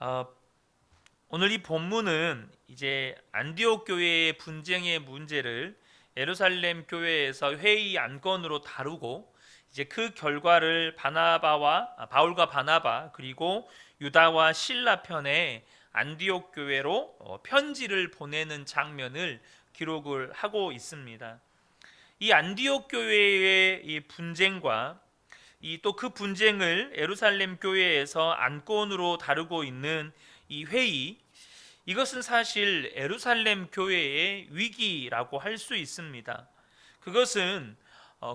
어, 오늘 이 본문은 이제 안디옥 교회의 분쟁의 문제를 예루살렘 교회에서 회의 안건으로 다루고 이제 그 결과를 바울과 바나바 그리고 유다와 실라 편에 안디옥 교회로 편지를 보내는 장면을 기록을 하고 있습니다. 이 안디옥 교회의 이 분쟁과 이 또 그 분쟁을 예루살렘 교회에서 안건으로 다루고 있는 이 회의, 이것은 사실 예루살렘 교회의 위기라고 할 수 있습니다. 그것은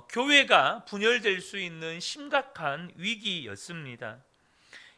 교회가 분열될 수 있는 심각한 위기였습니다.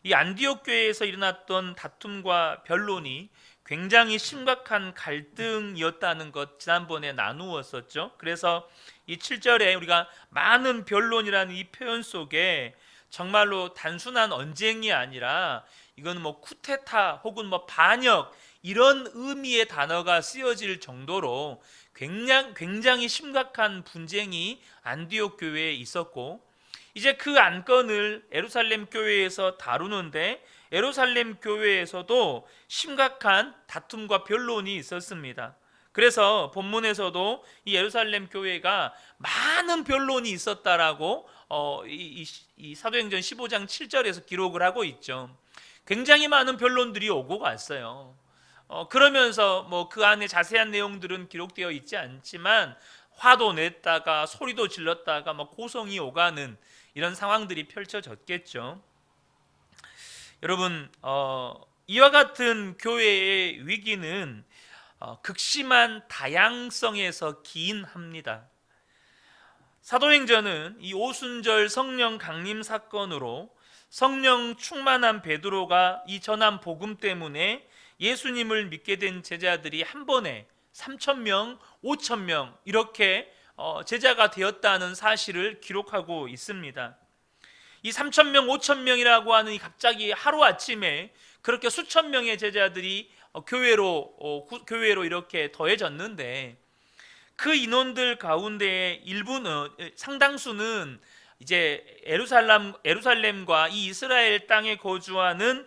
이 안디옥 교회에서 일어났던 다툼과 변론이 굉장히 심각한 갈등이었다는 것 지난번에 나누었었죠. 그래서 이 7절에 우리가 많은 변론이라는 이 표현 속에 정말로 단순한 언쟁이 아니라 이건 뭐 쿠데타 혹은 뭐 반역 이런 의미의 단어가 쓰여질 정도로 굉장히 심각한 분쟁이 안디옥 교회에 있었고, 이제 그 안건을 예루살렘 교회에서 다루는데 예루살렘 교회에서도 심각한 다툼과 변론이 있었습니다. 그래서 본문에서도 이 예루살렘 교회가 많은 변론이 있었다라고 이 사도행전 15장 7절에서 기록을 하고 있죠. 굉장히 많은 변론들이 오고 갔어요. 그러면서 뭐 그 안에 자세한 내용들은 기록되어 있지 않지만 화도 냈다가 소리도 질렀다가 막 고성이 오가는 이런 상황들이 펼쳐졌겠죠. 여러분, 이와 같은 교회의 위기는 극심한 다양성에서 기인합니다. 사도행전은 이 오순절 성령 강림 사건으로 성령 충만한 베드로가 이 전한 복음 때문에 예수님을 믿게 된 제자들이 한 번에 3,000명, 5,000명 이렇게 제자가 되었다는 사실을 기록하고 있습니다. 이 3,000명, 5,000명이라고 하는 이 갑자기 하루아침에 그렇게 수천 명의 제자들이 교회로 이렇게 더해졌는데, 그 인원들 가운데 상당수는 이제 예루살렘과 이 이스라엘 땅에 거주하는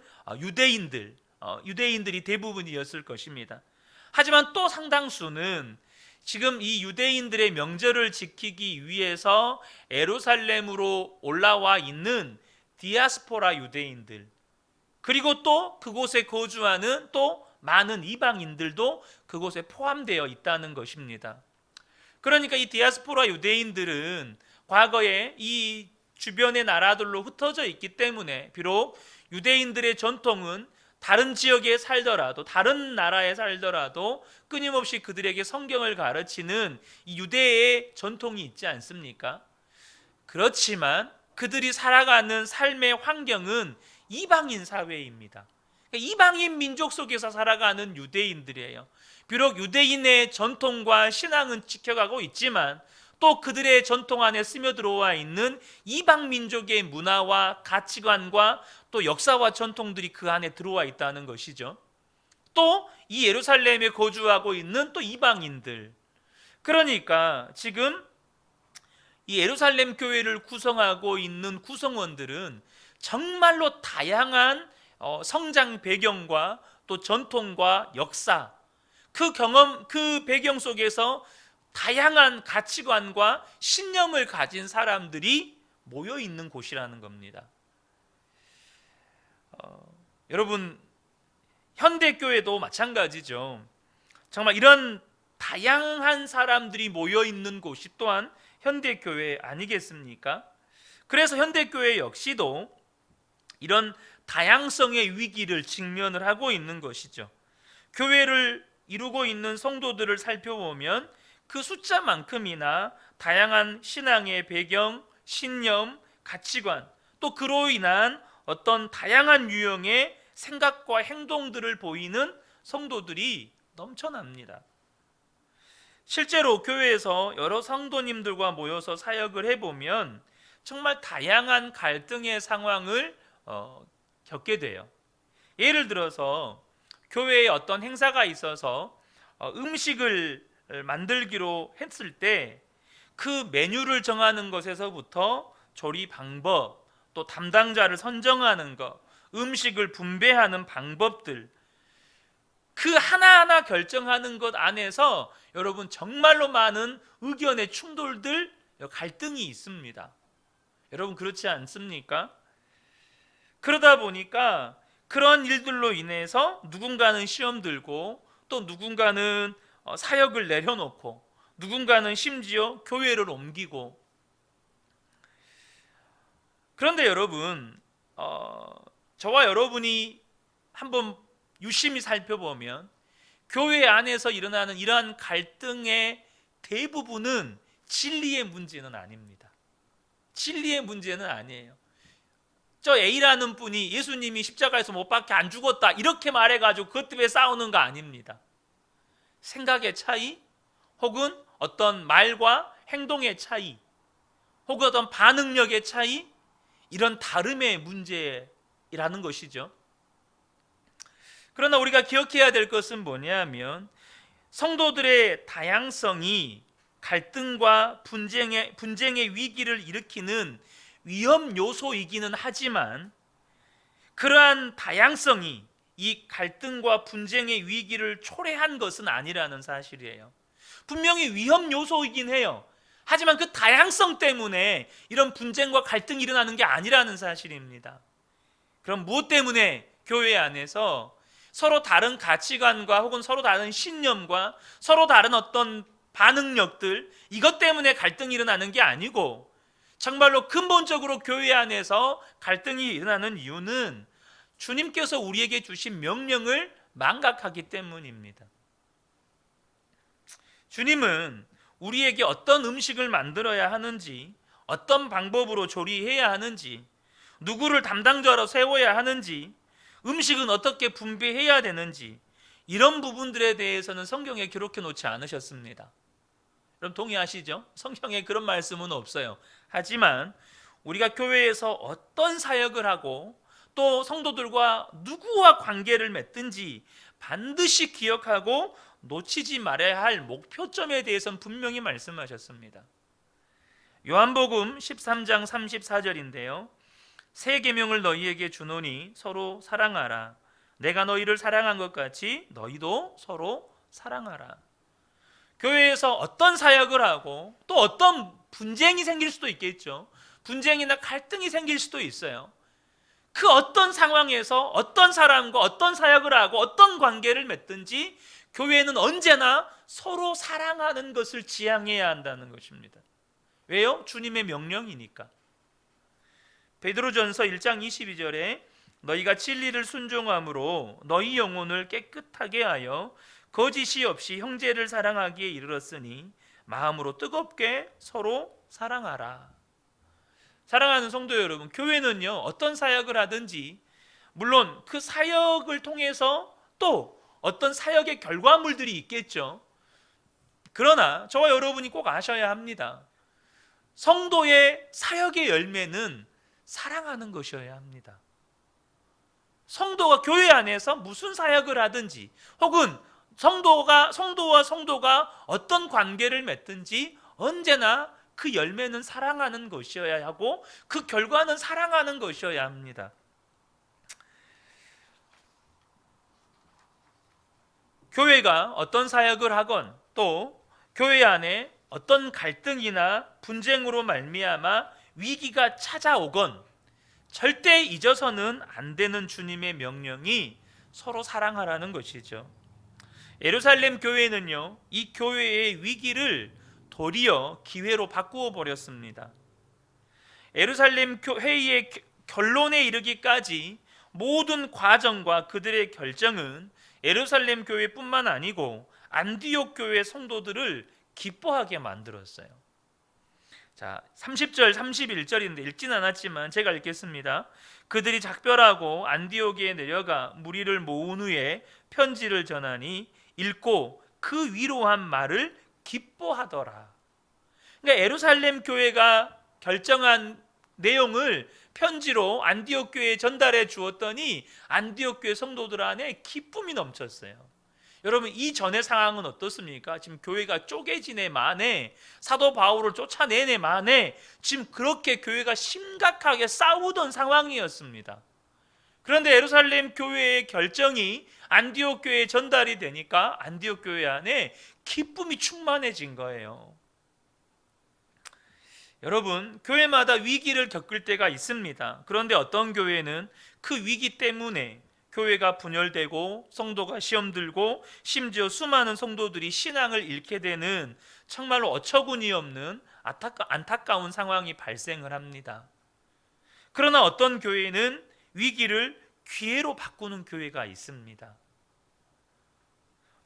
유대인들이 대부분이었을 것입니다. 하지만 또 상당수는 지금 이 유대인들의 명절을 지키기 위해서 예루살렘으로 올라와 있는 디아스포라 유대인들, 그리고 또 그곳에 거주하는 또 많은 이방인들도 그곳에 포함되어 있다는 것입니다. 그러니까 이 디아스포라 유대인들은 과거에 이 주변의 나라들로 흩어져 있기 때문에 비록 유대인들의 전통은 다른 지역에 살더라도 다른 나라에 살더라도 끊임없이 그들에게 성경을 가르치는 이 유대의 전통이 있지 않습니까? 그렇지만 그들이 살아가는 삶의 환경은 이방인 사회입니다. 이방인 민족 속에서 살아가는 유대인들이에요. 비록 유대인의 전통과 신앙은 지켜가고 있지만 또 그들의 전통 안에 스며들어와 있는 이방 민족의 문화와 가치관과 또 역사와 전통들이 그 안에 들어와 있다는 것이죠. 또 이 예루살렘에 거주하고 있는 또 이방인들, 그러니까 지금 이 예루살렘 교회를 구성하고 있는 구성원들은 정말로 다양한 성장 배경과 또 전통과 역사, 그 배경 속에서 다양한 가치관과 신념을 가진 사람들이 모여 있는 곳이라는 겁니다. 여러분, 현대교회도 마찬가지죠. 정말 이런 다양한 사람들이 모여 있는 곳이 또한 현대교회 아니겠습니까? 그래서 현대교회 역시도 이런 다양성의 위기를 직면을 하고 있는 것이죠. 교회를 이루고 있는 성도들을 살펴보면 그 숫자만큼이나 다양한 신앙의 배경, 신념, 가치관, 또 그로 인한 어떤 다양한 유형의 생각과 행동들을 보이는 성도들이 넘쳐납니다. 실제로 교회에서 여러 성도님들과 모여서 사역을 해보면 정말 다양한 갈등의 상황을 겪게 돼요. 예를 들어서 교회에 어떤 행사가 있어서 음식을 만들기로 했을 때 그 메뉴를 정하는 것에서부터 조리 방법, 또 담당자를 선정하는 것, 음식을 분배하는 방법들, 그 하나하나 결정하는 것 안에서 여러분 정말로 많은 의견의 충돌들, 갈등이 있습니다. 여러분 그렇지 않습니까? 그러다 보니까 그런 일들로 인해서 누군가는 시험 들고 또 누군가는 사역을 내려놓고 누군가는 심지어 교회를 옮기고. 그런데 여러분, 저와 여러분이 한번 유심히 살펴보면 교회 안에서 일어나는 이러한 갈등의 대부분은 진리의 문제는 아닙니다. 진리의 문제는 아니에요. 저 A라는 분이 예수님이 십자가에서 못 박혀 안 죽었다 이렇게 말해가지고 그것 때문에 싸우는 거 아닙니다. 생각의 차이, 혹은 어떤 말과 행동의 차이, 혹은 어떤 반응력의 차이, 이런 다름의 문제라는 것이죠. 그러나 우리가 기억해야 될 것은 뭐냐면 성도들의 다양성이 갈등과 분쟁의 위기를 일으키는 위험 요소이기는 하지만 그러한 다양성이 이 갈등과 분쟁의 위기를 초래한 것은 아니라는 사실이에요. 분명히 위험 요소이긴 해요. 하지만 그 다양성 때문에 이런 분쟁과 갈등이 일어나는 게 아니라는 사실입니다. 그럼 무엇 때문에 교회 안에서 서로 다른 가치관과 혹은 서로 다른 신념과 서로 다른 어떤 반응력들, 이것 때문에 갈등이 일어나는 게 아니고 정말로 근본적으로 교회 안에서 갈등이 일어나는 이유는 주님께서 우리에게 주신 명령을 망각하기 때문입니다. 주님은 우리에게 어떤 음식을 만들어야 하는지, 어떤 방법으로 조리해야 하는지, 누구를 담당자로 세워야 하는지, 음식은 어떻게 분배해야 되는지, 이런 부분들에 대해서는 성경에 기록해 놓지 않으셨습니다. 여러분 동의하시죠? 성경에 그런 말씀은 없어요. 하지만 우리가 교회에서 어떤 사역을 하고 또 성도들과 누구와 관계를 맺든지 반드시 기억하고 놓치지 말아야 할 목표점에 대해서는 분명히 말씀하셨습니다. 요한복음 13장 34절인데요. 새 계명을 너희에게 주노니 서로 사랑하라. 내가 너희를 사랑한 것 같이 너희도 서로 사랑하라. 교회에서 어떤 사역을 하고 또 어떤 분쟁이 생길 수도 있겠죠. 분쟁이나 갈등이 생길 수도 있어요. 그 어떤 상황에서 어떤 사람과 어떤 사역을 하고 어떤 관계를 맺든지 교회는 언제나 서로 사랑하는 것을 지향해야 한다는 것입니다. 왜요? 주님의 명령이니까. 베드로전서 1장 22절에 너희가 진리를 순종함으로 너희 영혼을 깨끗하게 하여 거짓이 없이 형제를 사랑하기에 이르렀으니 마음으로 뜨겁게 서로 사랑하라. 사랑하는 성도 여러분, 교회는요 어떤 사역을 하든지 물론 그 사역을 통해서 또 어떤 사역의 결과물들이 있겠죠. 그러나 저와 여러분이 꼭 아셔야 합니다. 성도의 사역의 열매는 사랑하는 것이어야 합니다. 성도가 교회 안에서 무슨 사역을 하든지 혹은 성도와 성도가 어떤 관계를 맺든지 언제나 그 열매는 사랑하는 것이어야 하고 그 결과는 사랑하는 것이어야 합니다. 교회가 어떤 사역을 하건 또 교회 안에 어떤 갈등이나 분쟁으로 말미암아 위기가 찾아오건 절대 잊어서는 안 되는 주님의 명령이 서로 사랑하라는 것이죠. 예루살렘 교회는요 이 교회의 위기를 도리어 기회로 바꾸어 버렸습니다. 예루살렘 회의의 결론에 이르기까지 모든 과정과 그들의 결정은 예루살렘 교회뿐만 아니고 안디옥 교회 성도들을 기뻐하게 만들었어요. 자, 30절 31절인데 읽진 않았지만 제가 읽겠습니다. 그들이 작별하고 안디옥에 내려가 무리를 모은 후에 편지를 전하니 읽고 그 위로한 말을 기뻐하더라. 그러니까 예루살렘 교회가 결정한 내용을 편지로 안디옥 교회에 전달해 주었더니 안디옥 교회 성도들 안에 기쁨이 넘쳤어요. 여러분 이 전의 상황은 어떻습니까? 지금 교회가 쪼개지네 만에 사도 바울을 쫓아내네 만에 지금 그렇게 교회가 심각하게 싸우던 상황이었습니다. 그런데 예루살렘 교회의 결정이 안디옥 교회에 전달이 되니까 안디옥 교회 안에 기쁨이 충만해진 거예요. 여러분, 교회마다 위기를 겪을 때가 있습니다. 그런데 어떤 교회는 그 위기 때문에 교회가 분열되고 성도가 시험 들고 심지어 수많은 성도들이 신앙을 잃게 되는 정말로 어처구니 없는 안타까운 상황이 발생을 합니다. 그러나 어떤 교회는 위기를 기회로 바꾸는 교회가 있습니다.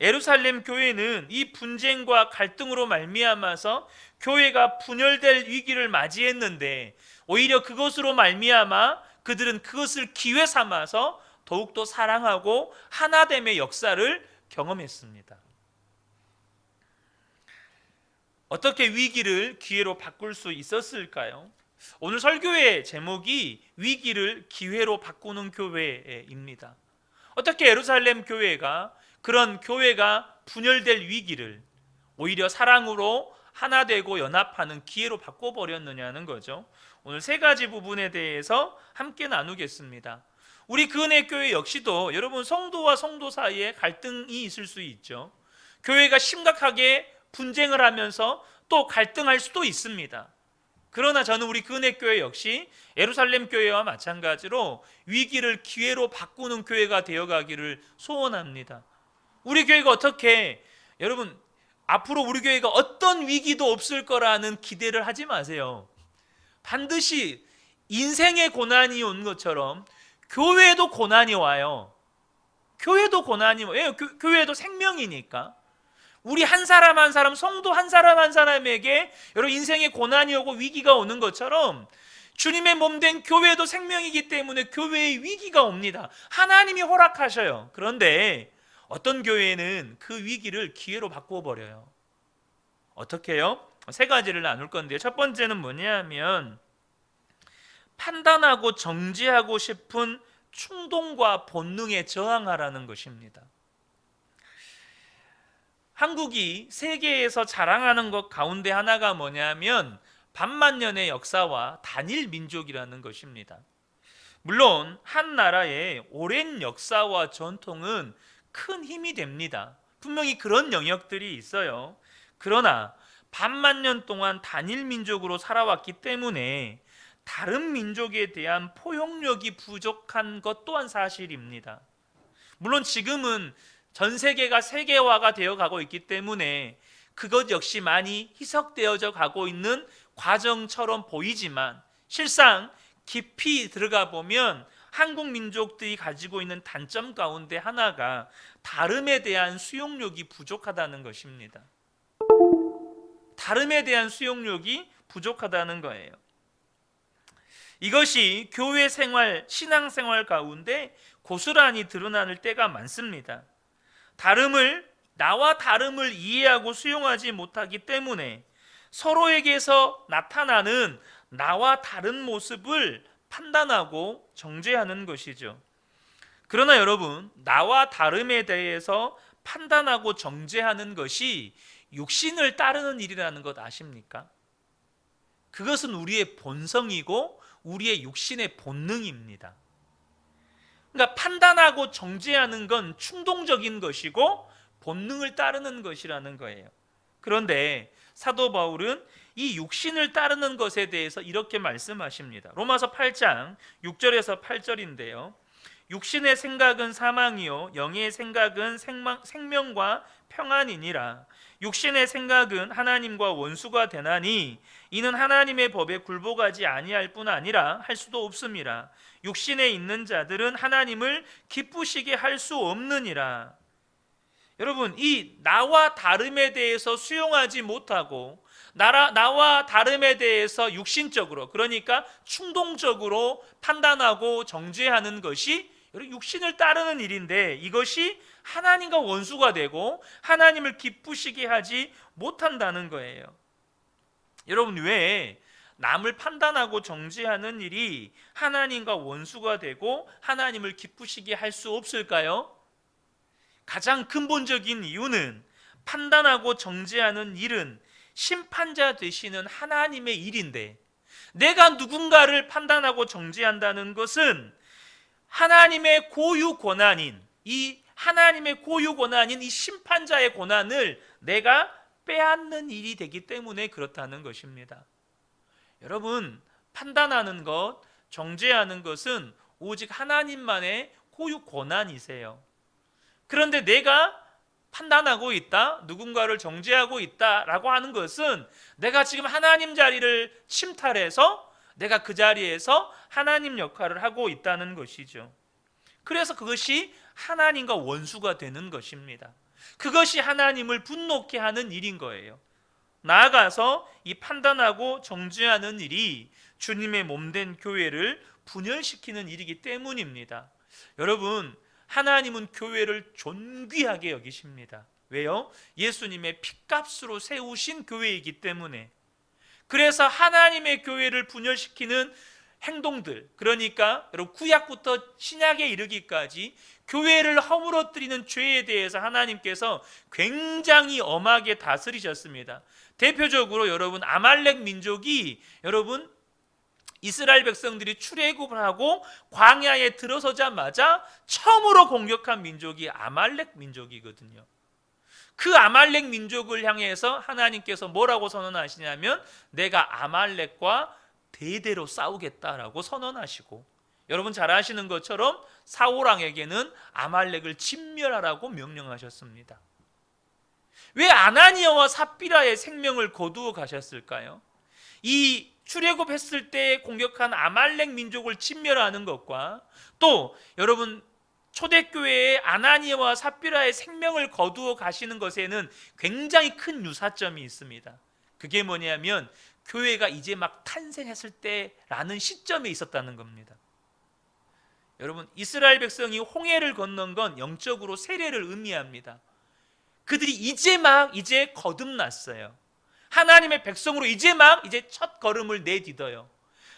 예루살렘 교회는 이 분쟁과 갈등으로 말미암아서 교회가 분열될 위기를 맞이했는데 오히려 그것으로 말미암아 그들은 그것을 기회 삼아서 더욱더 사랑하고 하나됨의 역사를 경험했습니다. 어떻게 위기를 기회로 바꿀 수 있었을까요? 오늘 설교의 제목이 위기를 기회로 바꾸는 교회입니다. 어떻게 예루살렘 교회가 그런 교회가 분열될 위기를 오히려 사랑으로 하나 되고 연합하는 기회로 바꿔버렸느냐는 거죠. 오늘 세 가지 부분에 대해서 함께 나누겠습니다. 우리 그은혜교회 역시도 여러분 성도와 성도 사이에 갈등이 있을 수 있죠. 교회가 심각하게 분쟁을 하면서 또 갈등할 수도 있습니다. 그러나 저는 우리 그은혜교회 역시 예루살렘 교회와 마찬가지로 위기를 기회로 바꾸는 교회가 되어가기를 소원합니다. 우리 교회가 어떻게, 여러분 앞으로 우리 교회가 어떤 위기도 없을 거라는 기대를 하지 마세요. 반드시 인생의 고난이 온 것처럼 교회에도 고난이 와요. 교회도 고난이 와요. 교회도 생명이니까. 우리 한 사람 한 사람, 성도 한 사람 한 사람에게 여러분 인생의 고난이 오고 위기가 오는 것처럼 주님의 몸된 교회도 생명이기 때문에 교회의 위기가 옵니다. 하나님이 허락하셔요. 그런데 어떤 교회는 그 위기를 기회로 바꾸어 버려요. 어떻게 해요? 세 가지를 나눌 건데요. 첫 번째는 뭐냐면 판단하고 정죄하고 싶은 충동과 본능에 저항하라는 것입니다. 한국이 세계에서 자랑하는 것 가운데 하나가 뭐냐면 반만년의 역사와 단일 민족이라는 것입니다. 물론 한 나라의 오랜 역사와 전통은 큰 힘이 됩니다. 분명히 그런 영역들이 있어요. 그러나 반만년 동안 단일 민족으로 살아왔기 때문에 다른 민족에 대한 포용력이 부족한 것 또한 사실입니다. 물론 지금은 전 세계가 세계화가 되어 가고 있기 때문에 그것 역시 많이 희석되어져 가고 있는 과정처럼 보이지만 실상 깊이 들어가 보면 한국 민족들이 가지고 있는 단점 가운데 하나가 다름에 대한 수용력이 부족하다는 것입니다. 다름에 대한 수용력이 부족하다는 거예요. 이것이 교회 생활, 신앙 생활 가운데 고스란히 드러나는 때가 많습니다. 나와 다름을 이해하고 수용하지 못하기 때문에 서로에게서 나타나는 나와 다른 모습을 판단하고 정죄하는 것이죠. 그러나 여러분, 나와 다름에 대해서 판단하고 정죄하는 것이 육신을 따르는 일이라는 것 아십니까? 그것은 우리의 본성이고 우리의 육신의 본능입니다. 그러니까 판단하고 정죄하는 건 충동적인 것이고 본능을 따르는 것이라는 거예요. 그런데 사도 바울은 이 육신을 따르는 것에 대해서 이렇게 말씀하십니다. 로마서 8장 6절에서 8절인데요. 육신의 생각은 사망이요 영의 생각은 생명과 평안이니라. 육신의 생각은 하나님과 원수가 되나니 이는 하나님의 법에 굴복하지 아니할 뿐 아니라 할 수도 없음이라. 육신에 있는 자들은 하나님을 기쁘시게 할 수 없느니라. 여러분, 이 나와 다름에 대해서 수용하지 못하고 나와 다름에 대해서 육신적으로, 그러니까 충동적으로 판단하고 정죄하는 것이 육신을 따르는 일인데 이것이 하나님과 원수가 되고 하나님을 기쁘시게 하지 못한다는 거예요. 여러분, 왜 남을 판단하고 정죄하는 일이 하나님과 원수가 되고 하나님을 기쁘시게 할 수 없을까요? 가장 근본적인 이유는 판단하고 정죄하는 일은 심판자 되시는 하나님의 일인데 내가 누군가를 판단하고 정죄한다는 것은 하나님의 고유 권한인 이 심판자의 권한을 내가 빼앗는 일이 되기 때문에 그렇다는 것입니다. 여러분, 판단하는 것, 정죄하는 것은 오직 하나님만의 고유 권한이세요. 그런데 내가 판단하고 있다, 누군가를 정죄하고 있다라고 하는 것은 내가 지금 하나님 자리를 침탈해서 내가 그 자리에서 하나님 역할을 하고 있다는 것이죠. 그래서 그것이 하나님과 원수가 되는 것입니다. 그것이 하나님을 분노케 하는 일인 거예요. 나아가서 이 판단하고 정죄하는 일이 주님의 몸된 교회를 분열시키는 일이기 때문입니다. 여러분, 하나님은 교회를 존귀하게 여기십니다. 왜요? 예수님의 핏값으로 세우신 교회이기 때문에. 그래서 하나님의 교회를 분열시키는 행동들, 그러니까 여러분 구약부터 신약에 이르기까지 교회를 허물어뜨리는 죄에 대해서 하나님께서 굉장히 엄하게 다스리셨습니다. 대표적으로 여러분 아말렉 민족이 여러분 이스라엘 백성들이 출애굽을 하고 광야에 들어서자마자 처음으로 공격한 민족이 아말렉 민족이거든요. 그 아말렉 민족을 향해서 하나님께서 뭐라고 선언하시냐면 내가 아말렉과 대대로 싸우겠다라고 선언하시고, 여러분 잘 아시는 것처럼 사울 왕에게는 아말렉을 진멸하라고 명령하셨습니다. 왜 아나니아와 삽비라의 생명을 거두어 가셨을까요? 이 출애굽했을 때 공격한 아말렉 민족을 진멸하는 것과 또 여러분 초대교회의 아나니아와 삽비라의 생명을 거두어 가시는 것에는 굉장히 큰 유사점이 있습니다. 그게 뭐냐면 교회가 이제 막 탄생했을 때라는 시점에 있었다는 겁니다. 여러분, 이스라엘 백성이 홍해를 건넌 건 영적으로 세례를 의미합니다. 그들이 이제 거듭났어요. 하나님의 백성으로 이제 첫 걸음을 내딛어요.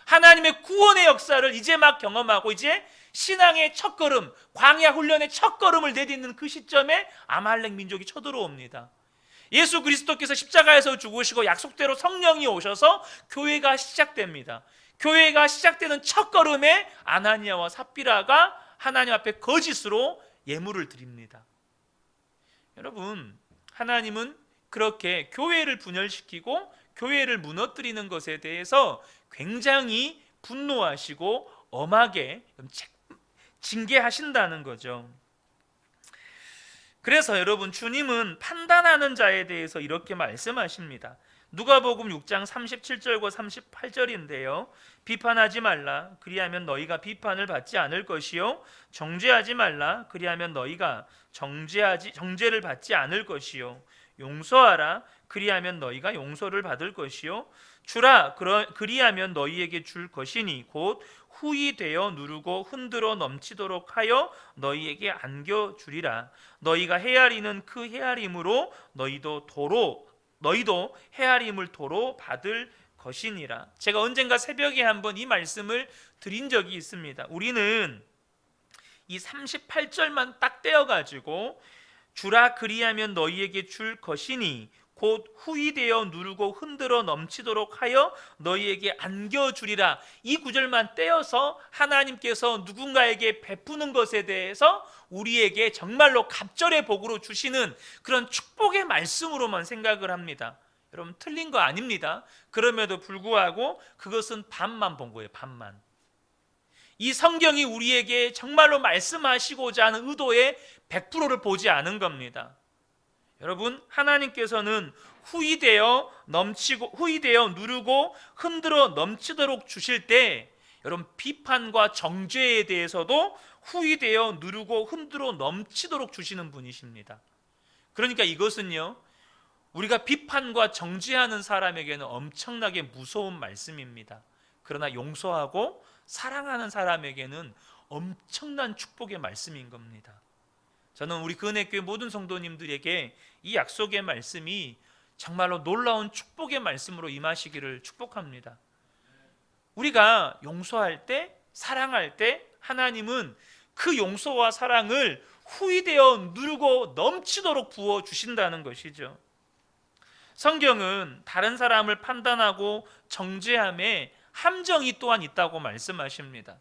하나님의 구원의 역사를 이제 막 경험하고 이제 신앙의 첫 걸음, 광야 훈련의 첫 걸음을 내딛는 그 시점에 아말렉 민족이 쳐들어옵니다. 예수 그리스도께서 십자가에서 죽으시고 약속대로 성령이 오셔서 교회가 시작됩니다. 교회가 시작되는 첫 걸음에 아나니아와 삽비라가 하나님 앞에 거짓으로 예물을 드립니다. 여러분, 하나님은 그렇게 교회를 분열시키고 교회를 무너뜨리는 것에 대해서 굉장히 분노하시고 엄하게 징계하신다는 거죠. 그래서 여러분, 주님은 판단하는 자에 대해서 이렇게 말씀하십니다. 누가복음 6장 37절과 38절인데요. 비판하지 말라. 그리하면 너희가 비판을 받지 않을 것이요. 정죄하지 말라. 그리하면 너희가 정죄를 받지 않을 것이요. 용서하라. 그리하면 너희가 용서를 받을 것이요. 주라. 그리하면 너희에게 줄 것이니 곧 후히 되어 누르고 흔들어 넘치도록 하여 너희에게 안겨주리라. 너희가 헤아리는 그 헤아림으로 너희도 헤아림을 도로 받을 것이니라. 제가 언젠가 새벽에 한번 이 말씀을 드린 적이 있습니다. 우리는 이 38절만 딱 떼어가지고 주라 그리하면 너희에게 줄 것이니 곧 후히 되어 누르고 흔들어 넘치도록 하여 너희에게 안겨주리라. 이 구절만 떼어서 하나님께서 누군가에게 베푸는 것에 대해서 우리에게 정말로 갑절의 복으로 주시는 그런 축복의 말씀으로만 생각을 합니다. 여러분, 틀린 거 아닙니다. 그럼에도 불구하고 그것은 반만 본 거예요. 반만. 이 성경이 우리에게 정말로 말씀하시고자 하는 의도의 100%를 보지 않은 겁니다. 여러분, 하나님께서는 후히 되어 누르고 흔들어 넘치도록 주실 때 여러분 비판과 정죄에 대해서도 후히 되어 누르고 흔들어 넘치도록 주시는 분이십니다. 그러니까 이것은요, 우리가 비판과 정죄하는 사람에게는 엄청나게 무서운 말씀입니다. 그러나 용서하고 사랑하는 사람에게는 엄청난 축복의 말씀인 겁니다. 저는 우리 그은혜교회 모든 성도님들에게 이 약속의 말씀이 정말로 놀라운 축복의 말씀으로 임하시기를 축복합니다. 우리가 용서할 때, 사랑할 때 하나님은 그 용서와 사랑을 후히되어 누르고 넘치도록 부어주신다는 것이죠. 성경은 다른 사람을 판단하고 정죄함에 함정이 또한 있다고 말씀하십니다.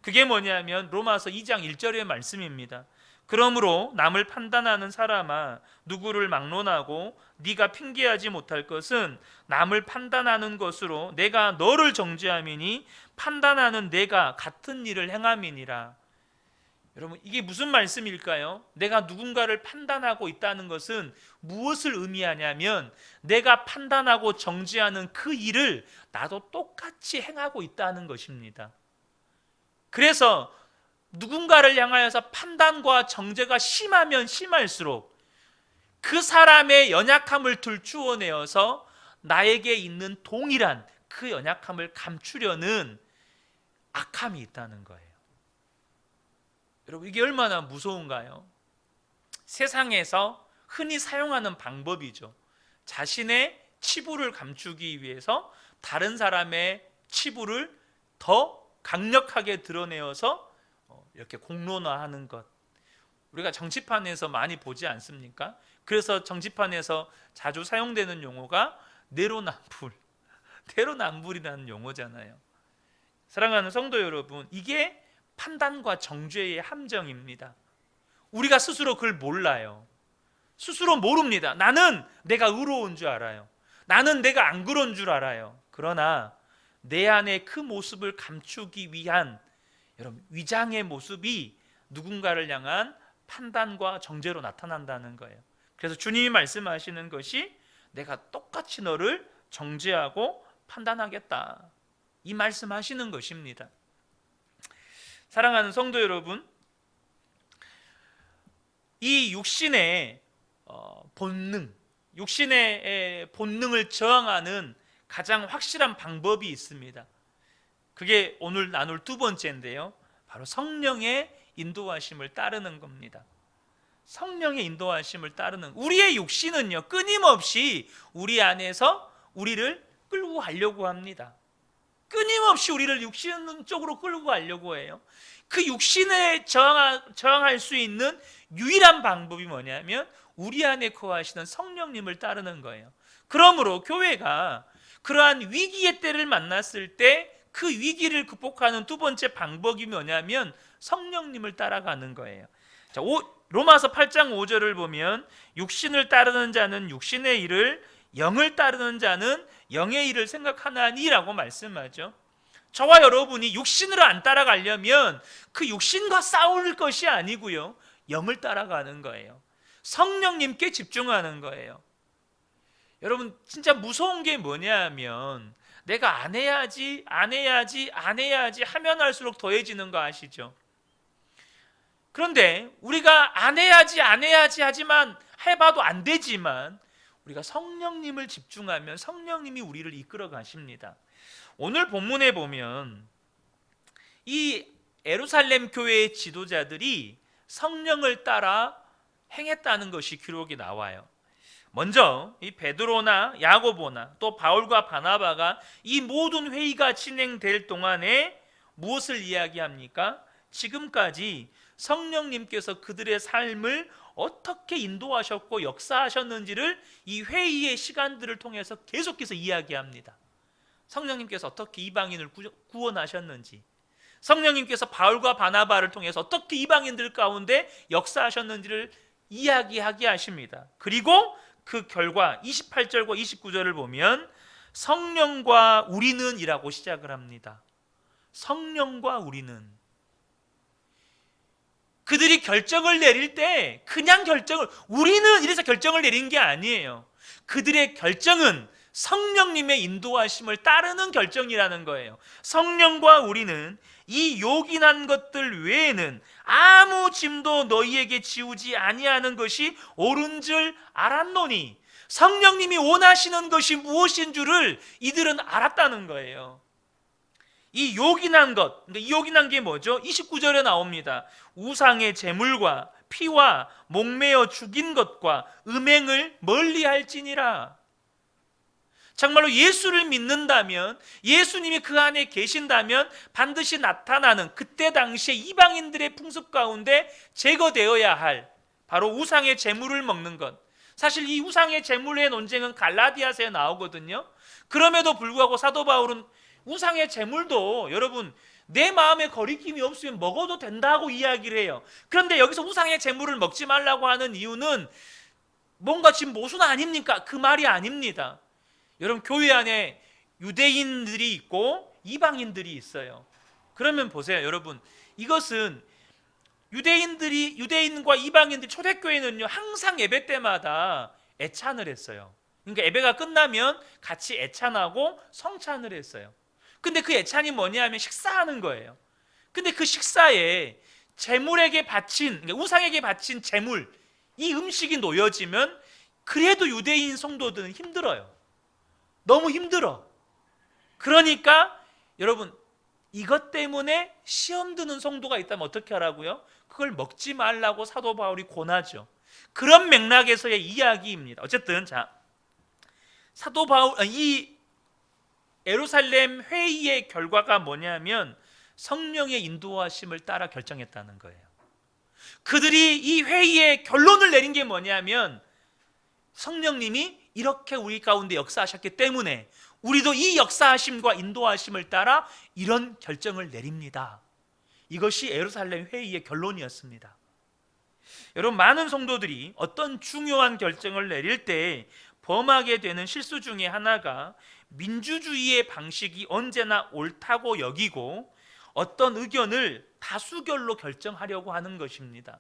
그게 뭐냐면 로마서 2장 1절의 말씀입니다. 그러므로 남을 판단하는 사람아, 누구를 막론하고 네가 핑계하지 못할 것은 남을 판단하는 것으로 내가 너를 정죄함이니 판단하는 내가 같은 일을 행함이니라. 여러분, 이게 무슨 말씀일까요? 내가 누군가를 판단하고 있다는 것은 무엇을 의미하냐면 내가 판단하고 정죄하는 그 일을 나도 똑같이 행하고 있다는 것입니다. 그래서 누군가를 향하여서 판단과 정죄가 심하면 심할수록 그 사람의 연약함을 들추어내어서 나에게 있는 동일한 그 연약함을 감추려는 악함이 있다는 거예요. 여러분, 이게 얼마나 무서운가요? 세상에서 흔히 사용하는 방법이죠. 자신의 치부를 감추기 위해서 다른 사람의 치부를 더 강력하게 드러내어서 이렇게 공론화하는 것, 우리가 정치판에서 많이 보지 않습니까? 그래서 정치판에서 자주 사용되는 용어가 내로남불, 내로남불이라는 용어잖아요. 사랑하는 성도 여러분, 이게 판단과 정죄의 함정입니다. 우리가 스스로 그걸 몰라요. 스스로 모릅니다. 나는 내가 의로운 줄 알아요. 나는 내가 안 그런 줄 알아요. 그러나 내 안에 그 모습을 감추기 위한 여러분 위장의 모습이 누군가를 향한 판단과 정죄로 나타난다는 거예요. 그래서 주님이 말씀하시는 것이 내가 똑같이 너를 정죄하고 판단하겠다, 이 말씀하시는 것입니다. 사랑하는 성도 여러분, 이 육신의 본능, 육신의 본능을 저항하는 가장 확실한 방법이 있습니다. 그게 오늘 나눌 두 번째인데요, 바로 성령의 인도하심을 따르는 겁니다. 성령의 인도하심을 따르는, 우리의 육신은요 끊임없이 우리 안에서 우리를 끌고 가려고 합니다. 끊임없이 우리를 육신 쪽으로 끌고 가려고 해요. 그 육신에 저항할 수 있는 유일한 방법이 뭐냐면 우리 안에 거하시는 성령님을 따르는 거예요. 그러므로 교회가 그러한 위기의 때를 만났을 때 그 위기를 극복하는 두 번째 방법이 뭐냐면 성령님을 따라가는 거예요. 자, 로마서 8장 5절을 보면 육신을 따르는 자는 육신의 일을, 영을 따르는 자는 영의 일을 생각하나니라고 말씀하죠. 저와 여러분이 육신으로 안 따라가려면 그 육신과 싸울 것이 아니고요, 영을 따라가는 거예요. 성령님께 집중하는 거예요. 여러분, 진짜 무서운 게 뭐냐면 내가 안 해야지 하면 할수록 더해지는 거 아시죠? 그런데 우리가 안 해야지 하지만 해봐도 안 되지만 우리가 성령님을 집중하면 성령님이 우리를 이끌어 가십니다. 오늘 본문에 보면 이 예루살렘 교회의 지도자들이 성령을 따라 행했다는 것이 기록이 나와요. 먼저 이 베드로나 야고보나 또 바울과 바나바가 이 모든 회의가 진행될 동안에 무엇을 이야기합니까? 지금까지 성령님께서 그들의 삶을 어떻게 인도하셨고 역사하셨는지를 이 회의의 시간들을 통해서 계속해서 이야기합니다. 성령님께서 어떻게 이방인을 구원하셨는지, 성령님께서 바울과 바나바를 통해서 어떻게 이방인들 가운데 역사하셨는지를 이야기하게 하십니다. 그리고 그 결과 28절과 29절을 보면 성령과 우리는 이라고 시작을 합니다. 성령과 우리는. 그들이 결정을 내릴 때 그냥 우리는 이래서 결정을 내린 게 아니에요. 그들의 결정은 성령님의 인도하심을 따르는 결정이라는 거예요. 성령과 우리는 이 요긴한 것들 외에는 아무 짐도 너희에게 지우지 아니하는 것이 옳은 줄 알았노니, 성령님이 원하시는 것이 무엇인 줄을 이들은 알았다는 거예요. 이 요긴한 것, 이 요긴한 게 뭐죠? 29절에 나옵니다. 우상의 제물과 피와 목매어 죽인 것과 음행을 멀리할지니라. 정말로 예수를 믿는다면, 예수님이 그 안에 계신다면 반드시 나타나는 그때 당시에 이방인들의 풍습 가운데 제거되어야 할 바로 우상의 제물을 먹는 것. 사실 이 우상의 제물의 논쟁은 갈라디아서에 나오거든요. 그럼에도 불구하고 사도 바울은 우상의 제물도 여러분 내 마음에 거리낌이 없으면 먹어도 된다고 이야기를 해요. 그런데 여기서 우상의 제물을 먹지 말라고 하는 이유는 뭔가 지금 모순 아닙니까? 그 말이 아닙니다. 여러분, 교회 안에 유대인들이 있고 이방인들이 있어요. 그러면 보세요, 여러분. 이것은 유대인과 이방인들, 초대교회는요 항상 예배 때마다 애찬을 했어요. 그러니까 예배가 끝나면 같이 애찬하고 성찬을 했어요. 근데 그 애찬이 뭐냐면 식사하는 거예요. 근데 그 식사에 제물에게 바친, 그러니까 우상에게 바친 제물, 이 음식이 놓여지면 그래도 유대인 성도들은 힘들어요. 너무 힘들어. 그러니까 여러분, 이것 때문에 시험 드는 성도가 있다면 어떻게 하라고요? 그걸 먹지 말라고 사도 바울이 권하죠. 그런 맥락에서의 이야기입니다. 어쨌든 사도 바울, 이 예루살렘 회의의 결과가 뭐냐면 성령의 인도하심을 따라 결정했다는 거예요. 그들이 이 회의의 결론을 내린 게 뭐냐면 성령님이 이렇게 우리 가운데 역사하셨기 때문에 우리도 이 역사하심과 인도하심을 따라 이런 결정을 내립니다. 이것이 예루살렘 회의의 결론이었습니다. 여러분, 많은 성도들이 어떤 중요한 결정을 내릴 때 범하게 되는 실수 중에 하나가 민주주의의 방식이 언제나 옳다고 여기고 어떤 의견을 다수결로 결정하려고 하는 것입니다.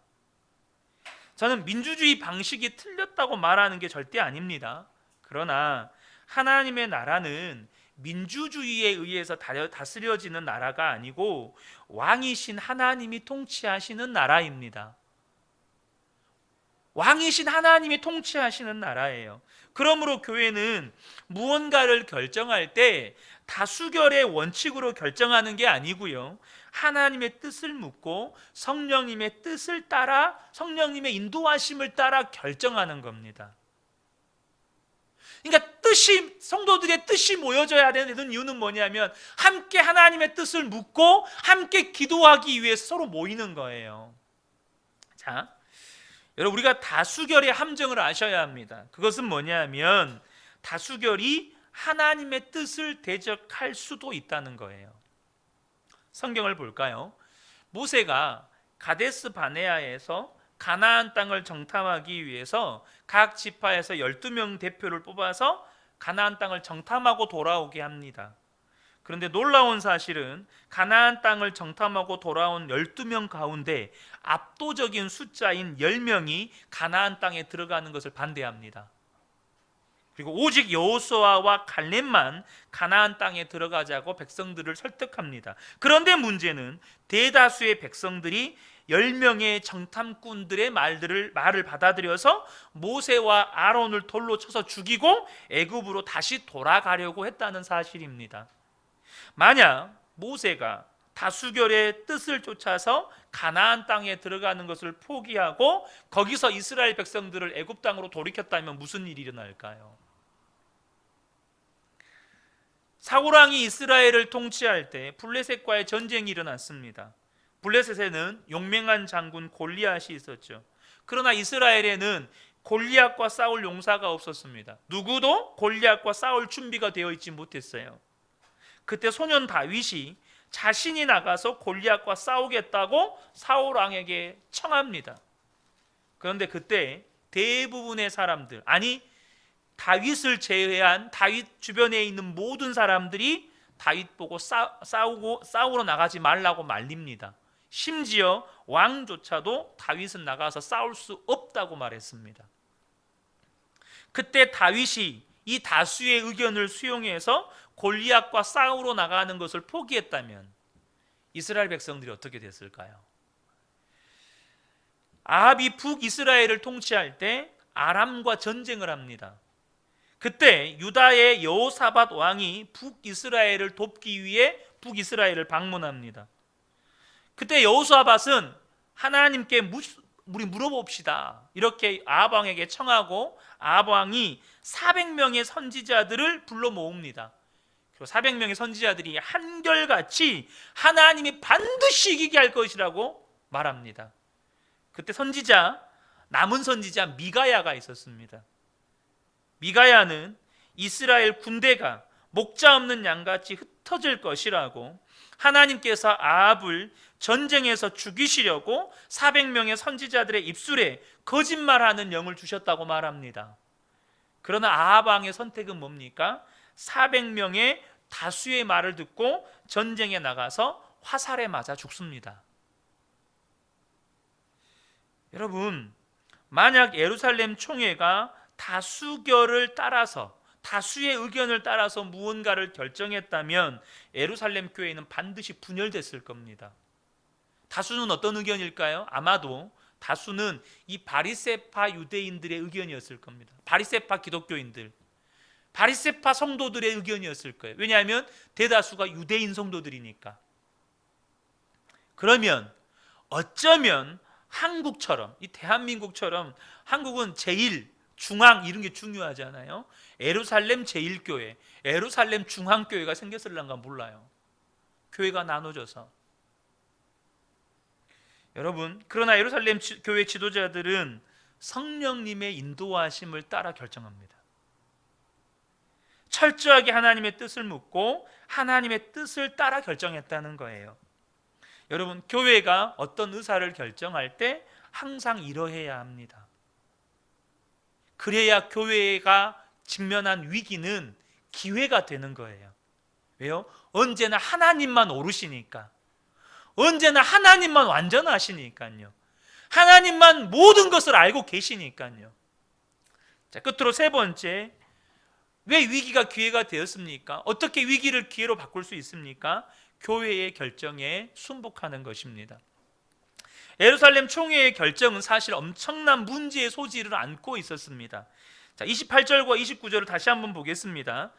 저는 민주주의 방식이 틀렸다고 말하는 게 절대 아닙니다. 그러나 하나님의 나라는 민주주의에 의해서 다스려지는 나라가 아니고 왕이신 하나님이 통치하시는 나라입니다. 왕이신 하나님이 통치하시는 나라예요. 그러므로 교회는 무언가를 결정할 때 다수결의 원칙으로 결정하는 게 아니고요, 하나님의 뜻을 묻고 성령님의 뜻을 따라, 성령님의 인도하심을 따라 결정하는 겁니다. 그러니까 성도들의 뜻이 모여져야 되는 이유는 뭐냐면 함께 하나님의 뜻을 묻고 함께 기도하기 위해서 서로 모이는 거예요. 자, 여러분, 우리가 다수결의 함정을 아셔야 합니다. 그것은 뭐냐면 다수결이 하나님의 뜻을 대적할 수도 있다는 거예요. 성경을 볼까요? 모세가 가데스 바네아에서 가나안 땅을 정탐하기 위해서 각 지파에서 12명 대표를 뽑아서 가나안 땅을 정탐하고 돌아오게 합니다. 그런데 놀라운 사실은 가나안 땅을 정탐하고 돌아온 12명 가운데 압도적인 숫자인 10명이 가나안 땅에 들어가는 것을 반대합니다. 그리고 오직 여호수아와 칼렙만 가나안 땅에 들어가자고 백성들을 설득합니다. 그런데 문제는 대다수의 백성들이 10명의 정탐꾼들의 말을 받아들여서 모세와 아론을 돌로 쳐서 죽이고 애굽으로 다시 돌아가려고 했다는 사실입니다. 만약 모세가 다수결의 뜻을 쫓아서 가나안 땅에 들어가는 것을 포기하고 거기서 이스라엘 백성들을 애굽 땅으로 돌이켰다면 무슨 일이 일어날까요? 사울 왕이 이스라엘을 통치할 때 블레셋과의 전쟁이 일어났습니다. 블레셋에는 용맹한 장군 골리앗이 있었죠. 그러나 이스라엘에는 골리앗과 싸울 용사가 없었습니다. 누구도 골리앗과 싸울 준비가 되어 있지 못했어요. 그때 소년 다윗이 자신이 나가서 골리앗과 싸우겠다고 사울 왕에게 청합니다. 그런데 그때 대부분의 사람들, 아니 다윗을 제외한 다윗 주변에 있는 모든 사람들이 다윗 보고 싸우러 나가지 말라고 말립니다. 심지어 왕조차도 다윗은 나가서 싸울 수 없다고 말했습니다. 그때 다윗이 이 다수의 의견을 수용해서 골리앗과 싸우러 나가는 것을 포기했다면 이스라엘 백성들이 어떻게 됐을까요? 아합이 북이스라엘을 통치할 때 아람과 전쟁을 합니다. 그때 유다의 여호사밧 왕이 북이스라엘을 돕기 위해 북이스라엘을 방문합니다. 그때 여호사밧은 하나님께 우리 물어봅시다 이렇게 아합 왕에게 청하고 아합 왕이 400명의 선지자들을 불러 모읍니다. 400명의 선지자들이 한결같이 하나님이 반드시 이기게 할 것이라고 말합니다. 그때 남은 선지자 미가야가 있었습니다. 미가야는 이스라엘 군대가 목자 없는 양같이 흩어질 것이라고, 하나님께서 아합을 전쟁에서 죽이시려고 400명의 선지자들의 입술에 거짓말하는 영을 주셨다고 말합니다. 그러나 아합 왕의 선택은 뭡니까? 400명의 다수의 말을 듣고 전쟁에 나가서 화살에 맞아 죽습니다. 여러분, 만약 예루살렘 총회가 다수결을 따라서, 다수의 의견을 따라서 무언가를 결정했다면 예루살렘 교회는 반드시 분열됐을 겁니다. 다수는 어떤 의견일까요? 아마도 다수는 이 바리새파 유대인들의 의견이었을 겁니다. 바리새파 기독교인들, 바리새파 성도들의 의견이었을 거예요. 왜냐하면 대다수가 유대인 성도들이니까. 그러면 어쩌면 한국처럼, 이 대한민국처럼, 한국은 제일 중앙 이런 게 중요하잖아요. 예루살렘 제1교회, 예루살렘 중앙교회가 생겼을란가 몰라요. 교회가 나눠져서. 여러분, 그러나 예루살렘 교회 지도자들은 성령님의 인도하심을 따라 결정합니다. 철저하게 하나님의 뜻을 묻고 하나님의 뜻을 따라 결정했다는 거예요. 여러분, 교회가 어떤 의사를 결정할 때 항상 이러해야 합니다. 그래야 교회가 직면한 위기는 기회가 되는 거예요. 왜요? 언제나 하나님만 오르시니까, 언제나 하나님만 완전하시니까요. 하나님만 모든 것을 알고 계시니까요. 자, 끝으로 세 번째, 왜 위기가 기회가 되었습니까? 어떻게 위기를 기회로 바꿀 수 있습니까? 교회의 결정에 순복하는 것입니다. 예루살렘 총회의 결정은 사실 엄청난 문제의 소지를 안고 있었습니다. 자, 28절과 29절을 다시 한번 보겠습니다.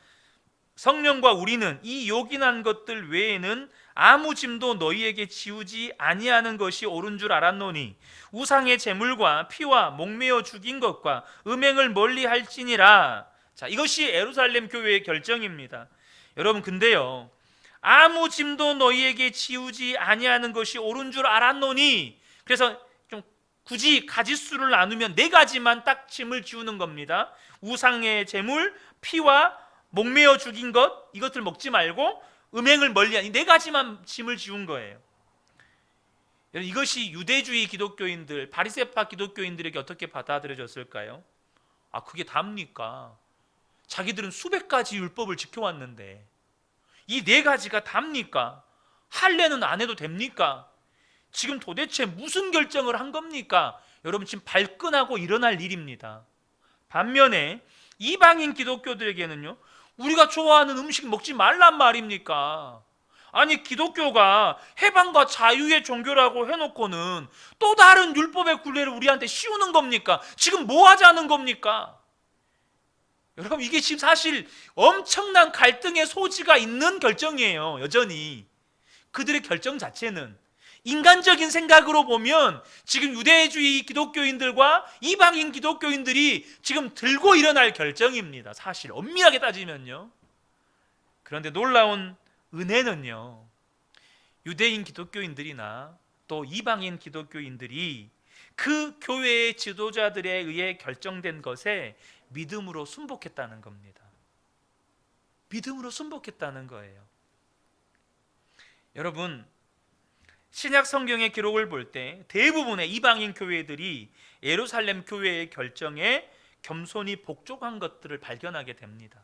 성령과 우리는 이 요긴한 것들 외에는 아무 짐도 너희에게 지우지 아니하는 것이 옳은 줄 알았노니 우상의 제물과 피와 목매어 죽인 것과 음행을 멀리 할지니라. 자, 이것이 예루살렘 교회의 결정입니다. 여러분, 근데요, 아무 짐도 너희에게 지우지 아니하는 것이 옳은 줄 알았노니, 그래서 좀 굳이 가지수를 나누면 네 가지만 딱 짐을 지우는 겁니다. 우상의 제물, 피와 목매어 죽인 것, 이것들 먹지 말고 음행을 멀리하니 네 가지만 짐을 지운 거예요. 이것이 유대주의 기독교인들, 바리새파 기독교인들에게 어떻게 받아들여졌을까요? 아, 그게 답니까? 자기들은 수백 가지 율법을 지켜왔는데 이 네 가지가 답니까? 할례는 안 해도 됩니까? 지금 도대체 무슨 결정을 한 겁니까? 여러분, 지금 발끈하고 일어날 일입니다. 반면에 이방인 기독교들에게는요, 우리가 좋아하는 음식 먹지 말란 말입니까? 아니, 기독교가 해방과 자유의 종교라고 해놓고는 또 다른 율법의 굴레를 우리한테 씌우는 겁니까? 지금 뭐 하자는 겁니까? 여러분, 이게 지금 사실 엄청난 갈등의 소지가 있는 결정이에요. 여전히 그들의 결정 자체는 인간적인 생각으로 보면 지금 유대주의 기독교인들과 이방인 기독교인들이 지금 들고 일어날 결정입니다. 사실 엄밀하게 따지면요. 그런데 놀라운 은혜는요, 유대인 기독교인들이나 또 이방인 기독교인들이 그 교회의 지도자들에 의해 결정된 것에 믿음으로 순복했다는 겁니다. 믿음으로 순복했다는 거예요. 여러분, 신약 성경의 기록을 볼 때 대부분의 이방인 교회들이 예루살렘 교회의 결정에 겸손히 복종한 것들을 발견하게 됩니다.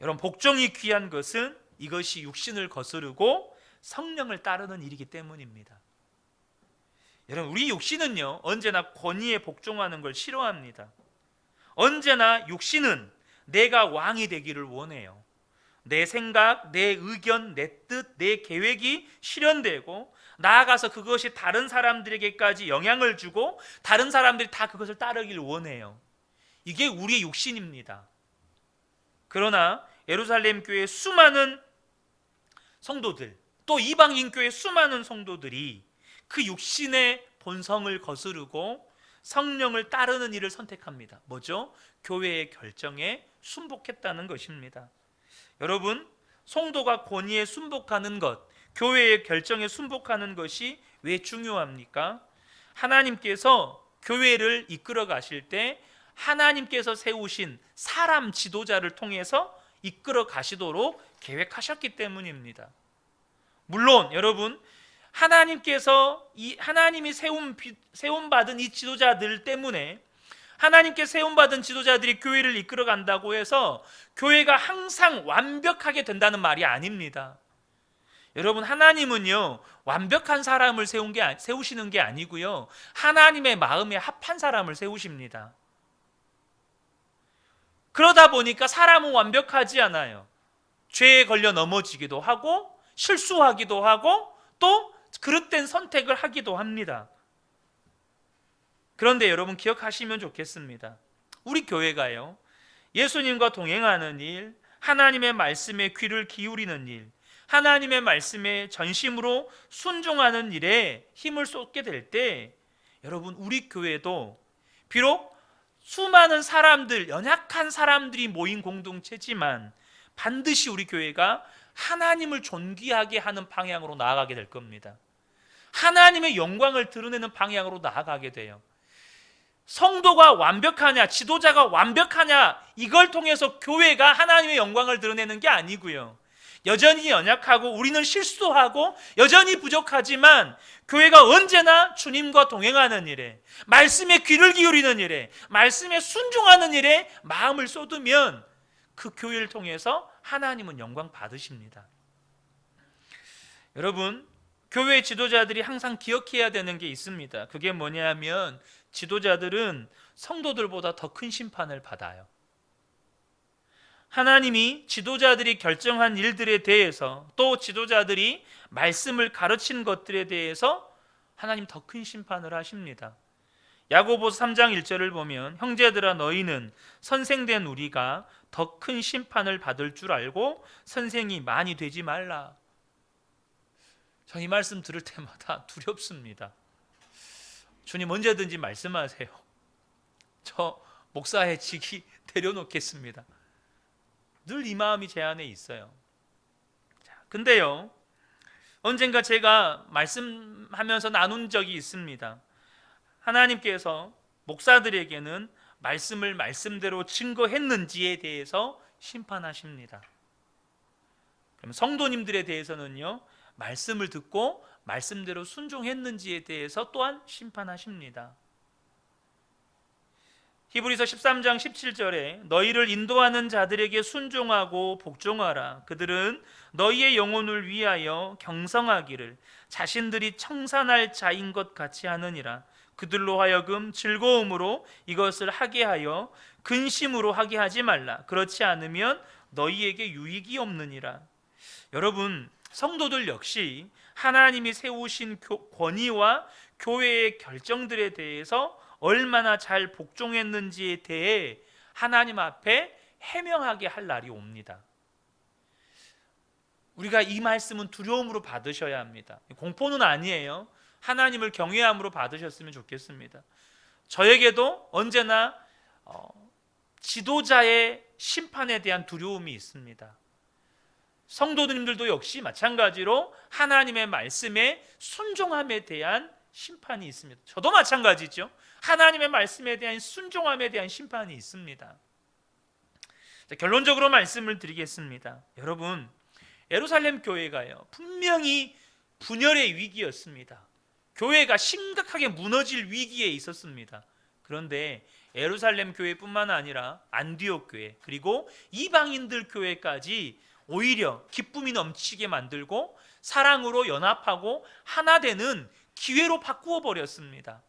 여러분, 복종이 귀한 것은 이것이 육신을 거스르고 성령을 따르는 일이기 때문입니다. 여러분, 우리 육신은요, 언제나 권위에 복종하는 걸 싫어합니다. 언제나 육신은 내가 왕이 되기를 원해요. 내 생각, 내 의견, 내 뜻, 내 계획이 실현되고 나아가서 그것이 다른 사람들에게까지 영향을 주고 다른 사람들이 다 그것을 따르길 원해요. 이게 우리의 육신입니다. 그러나 예루살렘 교회의 수많은 성도들, 또 이방인 교회의 수많은 성도들이 그 육신의 본성을 거스르고 성령을 따르는 일을 선택합니다. 뭐죠? 교회의 결정에 순복했다는 것입니다. 여러분, 성도가 권위에 순복하는 것, 교회의 결정에 순복하는 것이 왜 중요합니까? 하나님께서 교회를 이끌어 가실 때 하나님께서 세우신 사람 지도자를 통해서 이끌어 가시도록 계획하셨기 때문입니다. 물론 여러분, 하나님께서 하나님이 세움받은 이 지도자들 때문에, 하나님께 세움받은 지도자들이 교회를 이끌어 간다고 해서 교회가 항상 완벽하게 된다는 말이 아닙니다. 여러분, 하나님은요, 완벽한 사람을 세우시는 게 아니고요, 하나님의 마음에 합한 사람을 세우십니다. 그러다 보니까 사람은 완벽하지 않아요. 죄에 걸려 넘어지기도 하고 실수하기도 하고 또 그릇된 선택을 하기도 합니다. 그런데 여러분, 기억하시면 좋겠습니다. 우리 교회가요, 예수님과 동행하는 일, 하나님의 말씀에 귀를 기울이는 일, 하나님의 말씀에 전심으로 순종하는 일에 힘을 쏟게 될 때, 여러분, 우리 교회도 비록 수많은 사람들, 연약한 사람들이 모인 공동체지만 반드시 우리 교회가 하나님을 존귀하게 하는 방향으로 나아가게 될 겁니다. 하나님의 영광을 드러내는 방향으로 나아가게 돼요. 성도가 완벽하냐, 지도자가 완벽하냐, 이걸 통해서 교회가 하나님의 영광을 드러내는 게 아니고요, 여전히 연약하고 우리는 실수하고 여전히 부족하지만 교회가 언제나 주님과 동행하는 일에, 말씀에 귀를 기울이는 일에, 말씀에 순종하는 일에 마음을 쏟으면 그 교회를 통해서 하나님은 영광 받으십니다. 여러분, 교회 지도자들이 항상 기억해야 되는 게 있습니다. 그게 뭐냐면, 지도자들은 성도들보다 더 큰 심판을 받아요. 하나님이 지도자들이 결정한 일들에 대해서, 또 지도자들이 말씀을 가르친 것들에 대해서 하나님 더 큰 심판을 하십니다. 야고보서 3장 1절을 보면, 형제들아 너희는 선생된 우리가 더 큰 심판을 받을 줄 알고 선생이 많이 되지 말라. 저 이 말씀 들을 때마다 두렵습니다. 주님, 언제든지 말씀하세요. 저 목사의 직위 내려놓겠습니다. 늘 이 마음이 제 안에 있어요. 근데요, 언젠가 제가 말씀하면서 나눈 적이 있습니다. 하나님께서 목사들에게는 말씀을 말씀대로 증거했는지에 대해서 심판하십니다. 그럼 성도님들에 대해서는요, 말씀을 듣고 말씀대로 순종했는지에 대해서 또한 심판하십니다. 히브리서 13장 17절에 너희를 인도하는 자들에게 순종하고 복종하라. 그들은 너희의 영혼을 위하여 경성하기를 자신들이 청산할 자인 것 같이 하느니라. 그들로 하여금 즐거움으로 이것을 하게 하여 근심으로 하게 하지 말라. 그렇지 않으면 너희에게 유익이 없느니라. 여러분, 성도들 역시 하나님이 세우신 권위와 교회의 결정들에 대해서 얼마나 잘 복종했는지에 대해 하나님 앞에 해명하게 할 날이 옵니다. 우리가 이 말씀은 두려움으로 받으셔야 합니다. 공포는 아니에요. 하나님을 경외함으로 받으셨으면 좋겠습니다. 저에게도 언제나 지도자의 심판에 대한 두려움이 있습니다. 성도님들도 역시 마찬가지로 하나님의 말씀에 순종함에 대한 심판이 있습니다. 저도 마찬가지죠. 하나님의 말씀에 대한 순종함에 대한 심판이 있습니다. 자, 결론적으로 말씀을 드리겠습니다. 여러분, 예루살렘 교회가요, 분명히 분열의 위기였습니다. 교회가 심각하게 무너질 위기에 있었습니다. 그런데 예루살렘 교회뿐만 아니라 안디옥 교회, 그리고 이방인들 교회까지 오히려 기쁨이 넘치게 만들고 사랑으로 연합하고 하나 되는 기회로 바꾸어 버렸습니다.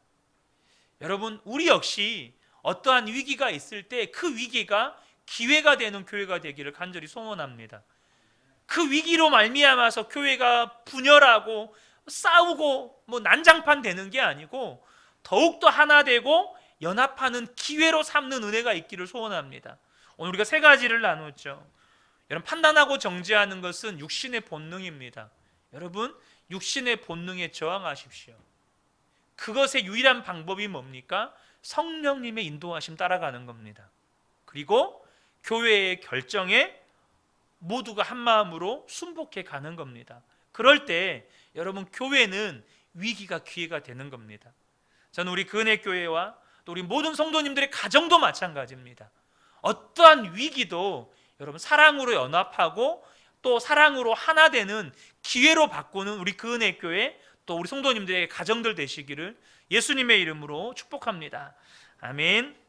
여러분, 우리 역시 어떠한 위기가 있을 때 그 위기가 기회가 되는 교회가 되기를 간절히 소원합니다. 그 위기로 말미암아서 교회가 분열하고 싸우고 난장판 되는 게 아니고 더욱더 하나 되고 연합하는 기회로 삼는 은혜가 있기를 소원합니다. 오늘 우리가 세 가지를 나눴죠. 여러분, 판단하고 정죄하는 것은 육신의 본능입니다. 여러분, 육신의 본능에 저항하십시오. 그것의 유일한 방법이 뭡니까? 성령님의 인도하심 따라가는 겁니다. 그리고 교회의 결정에 모두가 한마음으로 순복해 가는 겁니다. 그럴 때 여러분, 교회는 위기가 기회가 되는 겁니다. 저는 우리 근혜교회와 또 우리 모든 성도님들의 가정도 마찬가지입니다. 어떠한 위기도 여러분 사랑으로 연합하고 또 사랑으로 하나 되는 기회로 바꾸는 우리 그 은혜 교회 또 우리 성도님들의 가정들 되시기를 예수님의 이름으로 축복합니다. 아멘.